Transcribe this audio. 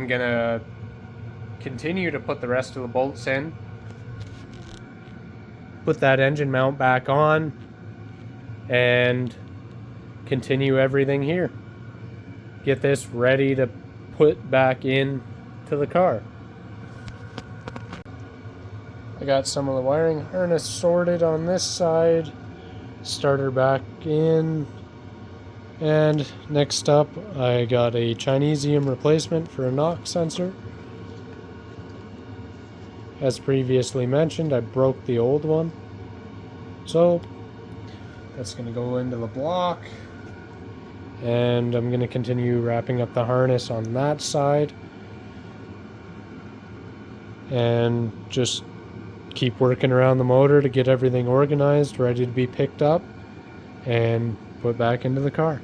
I'm gonna continue to put the rest of the bolts in. Put that engine mount back on and continue everything here. Get this ready to put back in to the car. I got some of the wiring harness sorted on this side. Starter back in. And next up, I got a Chinesium replacement for a knock sensor. As previously mentioned, I broke the old one. So that's going to go into the block. And I'm going to continue wrapping up the harness on that side. And just keep working around the motor to get everything organized, ready to be picked up and put back into the car.